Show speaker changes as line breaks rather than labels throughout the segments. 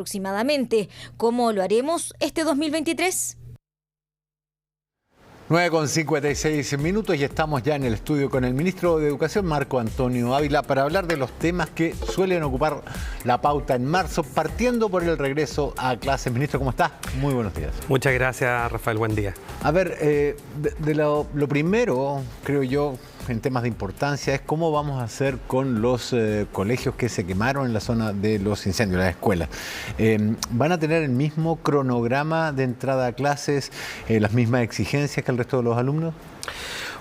aproximadamente. ¿Cómo lo haremos este 2023?
9:56 y estamos ya en el estudio con el ministro de Educación, Marco Antonio Ávila, para hablar de los temas que suelen ocupar la pauta en marzo, partiendo por el regreso a clases. Ministro, ¿cómo está? Muy buenos días.
Muchas gracias, Rafael. Buen día.
A ver, lo primero, creo yo, en temas de importancia, es cómo vamos a hacer con los colegios que se quemaron en la zona de los incendios, las escuelas. ¿Van a tener el mismo cronograma de entrada a clases, las mismas exigencias que el resto de los alumnos?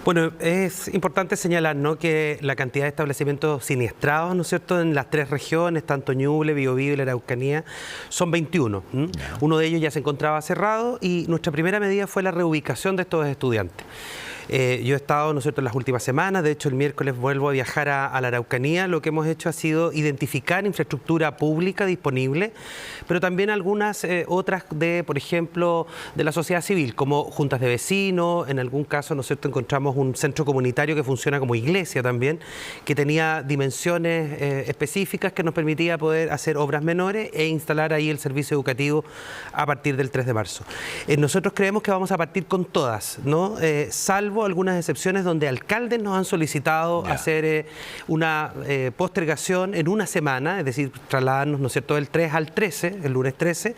Bueno, es importante señalar, ¿no?, que la cantidad de establecimientos siniestrados, ¿no es cierto?, en las tres regiones, tanto Ñuble, Biobío y la Araucanía, son 21. Uno de ellos ya se encontraba cerrado y nuestra primera medida fue la reubicación de estos estudiantes. Yo he estado, ¿no es cierto?, en las últimas semanas. De hecho, el miércoles vuelvo a viajar a la Araucanía. Lo que hemos hecho ha sido identificar infraestructura pública disponible, pero también algunas otras por ejemplo, de la sociedad civil, como juntas de vecinos. En algún caso, ¿no es cierto?, encontramos un centro comunitario que funciona como iglesia también, que tenía dimensiones específicas que nos permitía poder hacer obras menores e instalar ahí el servicio educativo a partir del 3 de marzo. Nosotros creemos que vamos a partir con todas, ¿no? Salvo algunas excepciones donde alcaldes nos han solicitado hacer una postergación en una semana, es decir, trasladarnos, ¿no es cierto?, del 3 al 13, el lunes 13,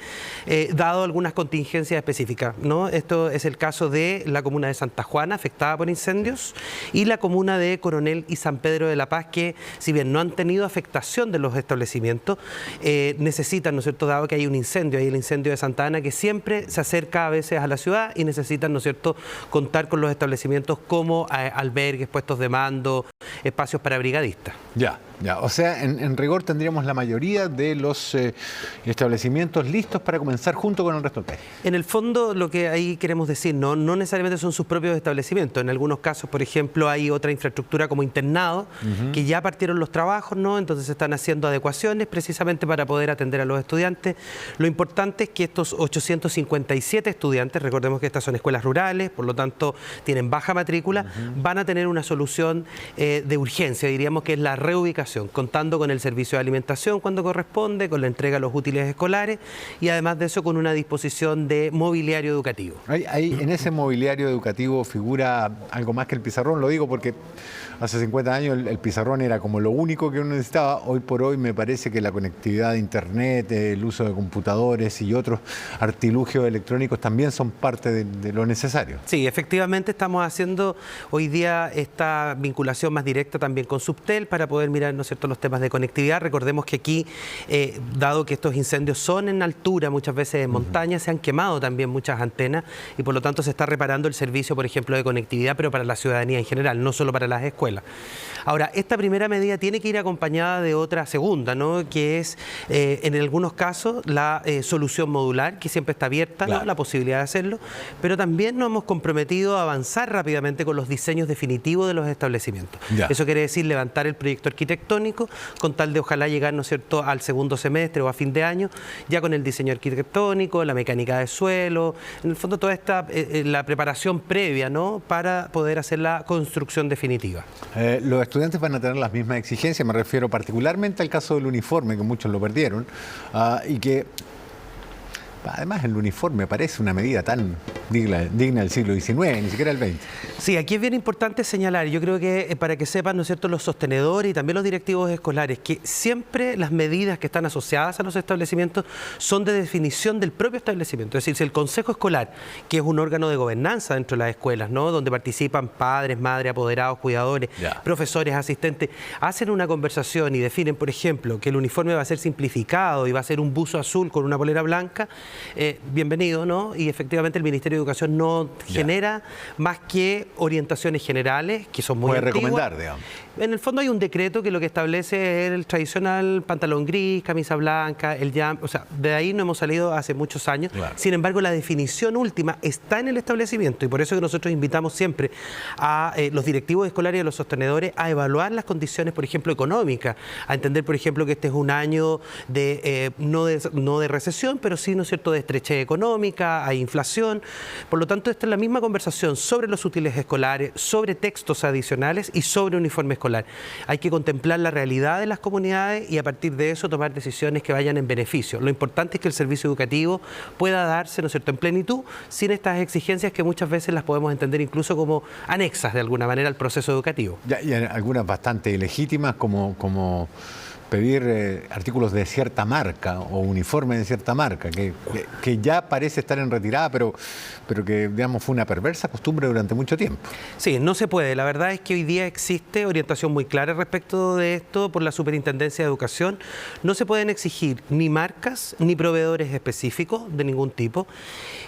dado algunas contingencias específicas, ¿no? Esto es el caso de la comuna de Santa Juana, afectada por incendios, y la comuna de Coronel y San Pedro de la Paz, que si bien no han tenido afectación de los establecimientos, necesitan, ¿no es cierto?, dado que hay un incendio, hay el incendio de Santa Ana, que siempre se acerca a veces a la ciudad y necesitan, ¿no es cierto?, contar con los establecimientos como albergues, puestos de mando, espacios para brigadistas.
Ya. O sea, en rigor tendríamos la mayoría de los establecimientos listos para comenzar junto con el resto del país.
En el fondo, lo que ahí queremos decir, no necesariamente son sus propios establecimientos. En algunos casos, por ejemplo, hay otra infraestructura como internado, que ya partieron los trabajos, ¿no? Entonces se están haciendo adecuaciones precisamente para poder atender a los estudiantes. Lo importante es que estos 857 estudiantes, recordemos que estas son escuelas rurales, por lo tanto tienen baja matrícula, van a tener una solución de urgencia, diríamos que es la reubicación, contando con el servicio de alimentación cuando corresponde, con la entrega de los útiles escolares y además de eso con una disposición de mobiliario educativo.
En ese mobiliario educativo figura algo más que el pizarrón, lo digo porque hace 50 años el pizarrón era como lo único que uno necesitaba. Hoy por hoy me parece que la conectividad de internet, el uso de computadores y otros artilugios electrónicos también son parte de lo necesario.
Sí, efectivamente estamos haciendo hoy día esta vinculación más directa también con Subtel para poder mirar, ¿no es cierto?, los temas de conectividad. Recordemos que aquí, dado que estos incendios son en altura, muchas veces en montaña, se han quemado también muchas antenas y por lo tanto se está reparando el servicio, por ejemplo, de conectividad, pero para la ciudadanía en general, no solo para las escuelas. Ahora, esta primera medida tiene que ir acompañada de otra segunda, ¿no?, que es, en algunos casos, la solución modular, que siempre está abierta, ¿no?, la posibilidad de hacerlo, pero también nos hemos comprometido a avanzar rápidamente con los diseños definitivos de los establecimientos. Eso quiere decir levantar el proyecto arquitectónico con tal de ojalá llegar, ¿no es cierto?, al segundo semestre o a fin de año, ya con el diseño arquitectónico, la mecánica de suelo, en el fondo toda esta la preparación previa, ¿no?, para poder hacer la construcción definitiva.
Los estudiantes van a tener las mismas exigencias, me refiero particularmente al caso del uniforme, que muchos lo perdieron, y que además el uniforme parece una medida tan digna del siglo XIX, ni siquiera el XX.
Sí, aquí es bien importante señalar, yo creo que para que sepan, ¿no es cierto?, los sostenedores y también los directivos escolares, que siempre las medidas que están asociadas a los establecimientos son de definición del propio establecimiento. Es decir, si el Consejo Escolar, que es un órgano de gobernanza dentro de las escuelas, ¿no?, donde participan padres, madres, apoderados, cuidadores, profesores, asistentes, hacen una conversación y definen, por ejemplo, que el uniforme va a ser simplificado y va a ser un buzo azul con una polera blanca, bienvenido, ¿no? Y efectivamente el Ministerio de Educación no genera más que orientaciones generales, que son muy antiguas.
Puede recomendar, digamos.
En el fondo hay un decreto que lo que establece es el tradicional pantalón gris, camisa blanca, el jump, o sea, de ahí no hemos salido hace muchos años. Sin embargo, la definición última está en el establecimiento y por eso que nosotros invitamos siempre a los directivos escolares y a los sostenedores a evaluar las condiciones, por ejemplo, económicas, a entender, por ejemplo, que este es un año de no de recesión, pero sí, ¿no es cierto?, de estrechez económica, hay inflación. Por lo tanto, esta es la misma conversación sobre los útiles escolares, sobre textos adicionales y sobre uniforme escolar. escolar. Hay que contemplar la realidad de las comunidades y a partir de eso tomar decisiones que vayan en beneficio. Lo importante es que el servicio educativo pueda darse, ¿no es cierto?, en plenitud, sin estas exigencias que muchas veces las podemos entender incluso como anexas de alguna manera al proceso educativo.
Y algunas bastante legítimas como pedir artículos de cierta marca o uniformes de cierta marca, que ya parece estar en retirada, pero que, digamos, fue una perversa costumbre durante mucho tiempo.
Sí, no se puede. La verdad es que hoy día existe orientación muy clara respecto de esto por la Superintendencia de Educación. No se pueden exigir ni marcas ni proveedores específicos de ningún tipo.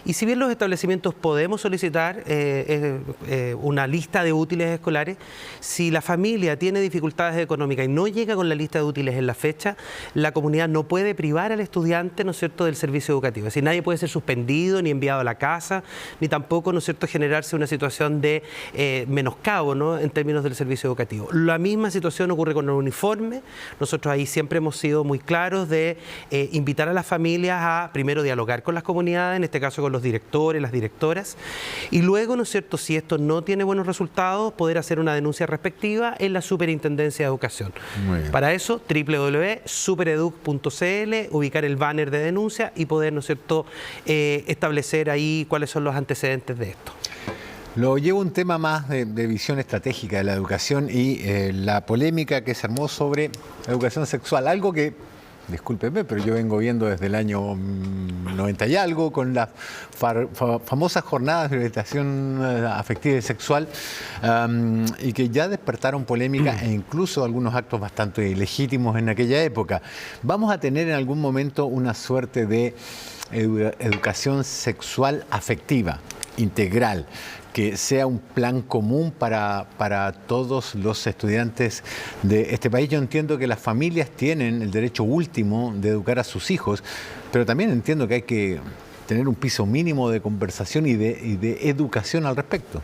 Y si bien los establecimientos podemos solicitar una lista de útiles escolares, si la familia tiene dificultades económicas y no llega con la lista de útiles en la fecha, la comunidad no puede privar al estudiante, ¿no es cierto?, del servicio educativo. Es decir, nadie puede ser suspendido ni enviado a la casa, ni tampoco, ¿no es cierto?, generarse una situación de menoscabo, ¿no?, en términos del servicio educativo. La misma situación ocurre con el uniforme. Nosotros ahí siempre hemos sido muy claros de invitar a las familias a primero dialogar con las comunidades, en este caso con los directores, las directoras, y luego, ¿no es cierto?, si esto no tiene buenos resultados, poder hacer una denuncia respectiva en la Superintendencia de Educación. Para eso, www.supereduc.cl, ubicar el banner de denuncia y poder, ¿no es cierto?, establecer ahí cuáles son los antecedentes de esto.
Lo llevo un tema más de visión estratégica de la educación y la polémica que se armó sobre educación sexual, algo que, discúlpeme, pero yo vengo viendo desde el año 90 y algo, con las famosas jornadas de orientación afectiva y sexual, y que ya despertaron polémica e incluso algunos actos bastante ilegítimos en aquella época. ¿Vamos a tener en algún momento una suerte de educación sexual afectiva, integral, que sea un plan común para todos los estudiantes de este país? Yo entiendo que las familias tienen el derecho último de educar a sus hijos, pero también entiendo que hay que tener un piso mínimo de conversación y de educación al respecto.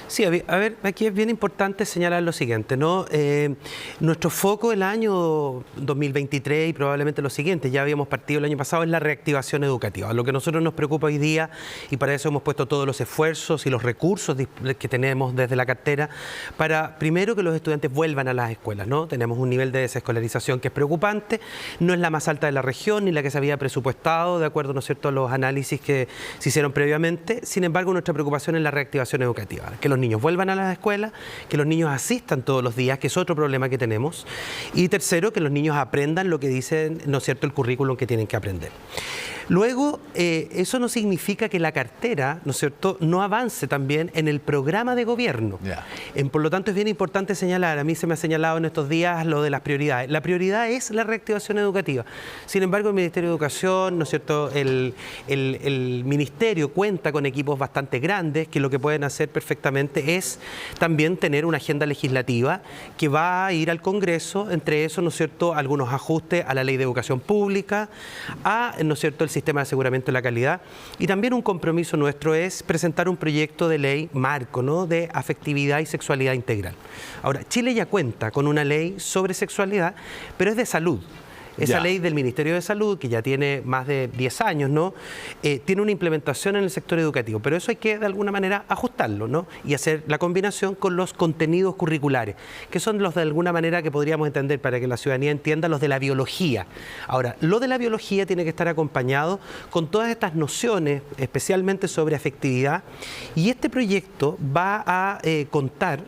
Sí, a ver, aquí es bien importante señalar lo siguiente, ¿no? Nuestro foco el año 2023 y probablemente lo siguiente, ya habíamos partido el año pasado, es la reactivación educativa. Lo que a nosotros nos preocupa hoy día, y para eso hemos puesto todos los esfuerzos y los recursos que tenemos desde la cartera, para primero que los estudiantes vuelvan a las escuelas, ¿no? Tenemos un nivel de desescolarización que es preocupante, no es la más alta de la región ni la que se había presupuestado, de acuerdo, ¿no es cierto?, a los análisis que se hicieron previamente. Sin embargo, nuestra preocupación es la reactivación educativa, que los niños vuelvan a las escuelas, que los niños asistan todos los días, que es otro problema que tenemos, y tercero, que los niños aprendan lo que dicen, ¿no es cierto?, el currículum que tienen que aprender. Luego, eso no significa que la cartera, ¿no es cierto?, no avance también en el programa de gobierno. Por lo tanto, es bien importante señalar, a mí se me ha señalado en estos días lo de las prioridades. La prioridad es la reactivación educativa. Sin embargo, el Ministerio de Educación, ¿no es cierto?, el Ministerio cuenta con equipos bastante grandes que lo que pueden hacer perfectamente es también tener una agenda legislativa que va a ir al Congreso, entre eso, ¿no es cierto?, algunos ajustes a la Ley de Educación Pública, ¿no es cierto?, el sistema de aseguramiento de la calidad, y también un compromiso nuestro es presentar un proyecto de ley marco, ¿no?, de afectividad y sexualidad integral. Ahora, Chile ya cuenta con una ley sobre sexualidad, pero es de salud. Esa ley del Ministerio de Salud, que ya tiene más de 10 años, ¿no?, tiene una implementación en el sector educativo, pero eso hay que de alguna manera ajustarlo, ¿no?, y hacer la combinación con los contenidos curriculares, que son los de alguna manera que podríamos entender para que la ciudadanía entienda los de la biología. Ahora, lo de la biología tiene que estar acompañado con todas estas nociones, especialmente sobre afectividad, y este proyecto va a contar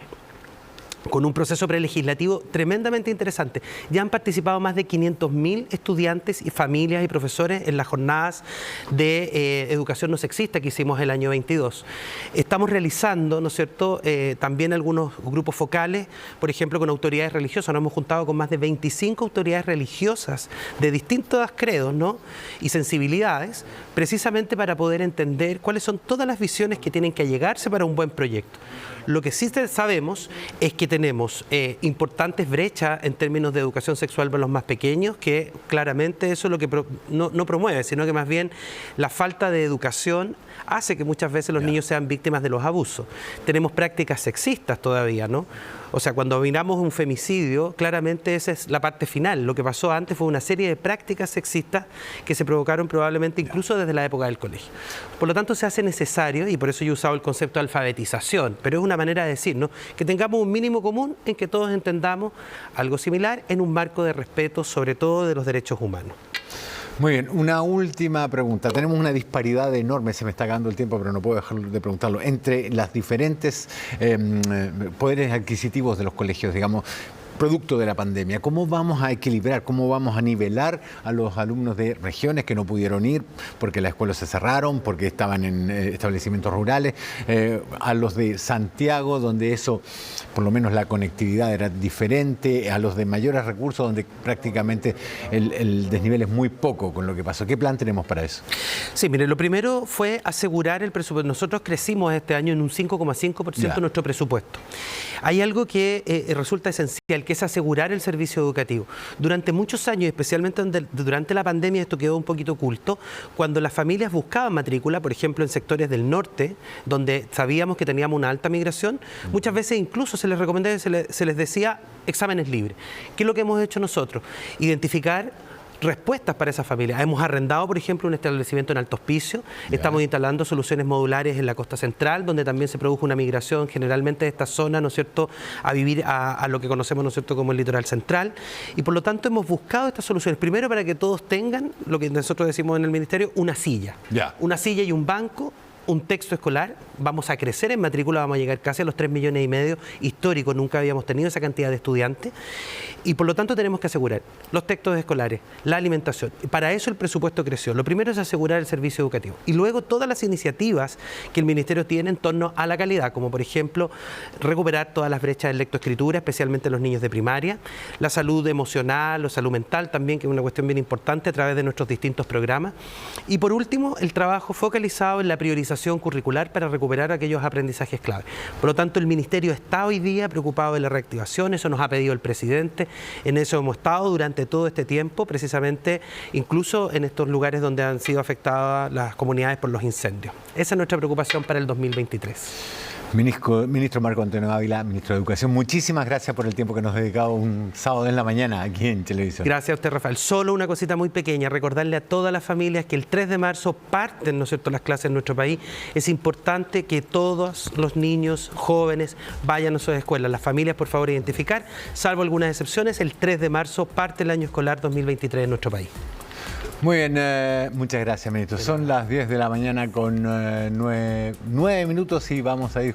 con un proceso prelegislativo tremendamente interesante. Ya han participado más de 500.000 estudiantes y familias y profesores en las jornadas de educación no sexista que hicimos el año 22. Estamos realizando, ¿no es cierto?, también algunos grupos focales, por ejemplo, con autoridades religiosas. Nos hemos juntado con más de 25 autoridades religiosas de distintos credos, ¿no?, y sensibilidades, precisamente para poder entender cuáles son todas las visiones que tienen que allegarse para un buen proyecto. Lo que sí sabemos es que tenemos importantes brechas en términos de educación sexual para los más pequeños, que claramente eso es lo que no promueve, sino que más bien la falta de educación hace que muchas veces los niños sean víctimas de los abusos. Tenemos prácticas sexistas todavía, ¿no? O sea, cuando miramos un femicidio, claramente esa es la parte final. Lo que pasó antes fue una serie de prácticas sexistas que se provocaron probablemente incluso desde la época del colegio. Por lo tanto, se hace necesario, y por eso yo he usado el concepto de alfabetización, pero es una manera de decir, ¿no?, que tengamos un mínimo común en que todos entendamos algo similar en un marco de respeto, sobre todo de los derechos humanos.
Muy bien, una última pregunta. Tenemos una disparidad enorme, se me está acabando el tiempo, pero no puedo dejar de preguntarlo, entre las diferentes poderes adquisitivos de los colegios, digamos, producto de la pandemia. ¿Cómo vamos a equilibrar, cómo vamos a nivelar a los alumnos de regiones que no pudieron ir porque las escuelas se cerraron, porque estaban en establecimientos rurales, a los de Santiago, donde eso, por lo menos la conectividad era diferente, a los de mayores recursos, donde prácticamente el desnivel es muy poco con lo que pasó? ¿Qué plan tenemos para eso?
Sí, mire, lo primero fue asegurar el presupuesto. Nosotros crecimos este año en un 5,5% nuestro presupuesto. Hay algo que resulta esencial, que es asegurar el servicio educativo. Durante muchos años, especialmente durante la pandemia, esto quedó un poquito oculto. Cuando las familias buscaban matrícula, por ejemplo, en sectores del norte, donde sabíamos que teníamos una alta migración, muchas veces incluso se les recomendaba, se les decía exámenes libres. ¿Qué es lo que hemos hecho nosotros? Identificar respuestas para esas familias. Hemos arrendado, por ejemplo, un establecimiento en Alto Hospicio. Estamos instalando soluciones modulares en la costa central, donde también se produjo una migración generalmente de esta zona, ¿no es cierto?, a vivir a lo que conocemos, ¿no es cierto?, como el litoral central. Y por lo tanto hemos buscado estas soluciones. Primero, para que todos tengan, lo que nosotros decimos en el Ministerio, una silla. Una silla y un banco, un texto escolar. Vamos a crecer en matrícula, vamos a llegar casi a los 3,5 millones históricos, nunca habíamos tenido esa cantidad de estudiantes, y por lo tanto tenemos que asegurar los textos escolares, la alimentación. Para eso el presupuesto creció. Lo primero es asegurar el servicio educativo, y luego todas las iniciativas que el Ministerio tiene en torno a la calidad, como por ejemplo recuperar todas las brechas de lectoescritura, especialmente en los niños de primaria, la salud emocional o salud mental también, que es una cuestión bien importante a través de nuestros distintos programas, y por último el trabajo focalizado en la priorización curricular para recuperar aquellos aprendizajes clave. Por lo tanto, el Ministerio está hoy día preocupado de la reactivación, eso nos ha pedido el presidente, en eso hemos estado durante todo este tiempo, precisamente incluso en estos lugares donde han sido afectadas las comunidades por los incendios. Esa es nuestra preocupación para el 2023.
Ministro Marco Antonio Ávila, ministro de Educación, muchísimas gracias por el tiempo que nos ha dedicado un sábado en la mañana aquí en televisión.
Gracias a usted, Rafael. Solo una cosita muy pequeña, recordarle a todas las familias que el 3 de marzo parten, ¿no es cierto?, las clases en nuestro país. Es importante que todos los niños, jóvenes, vayan a sus escuelas. Las familias, por favor, identificar, salvo algunas excepciones, el 3 de marzo parte el año escolar 2023 en nuestro país.
Muy bien, muchas gracias, ministro. Son las 10 de la mañana con 9 minutos y vamos a ir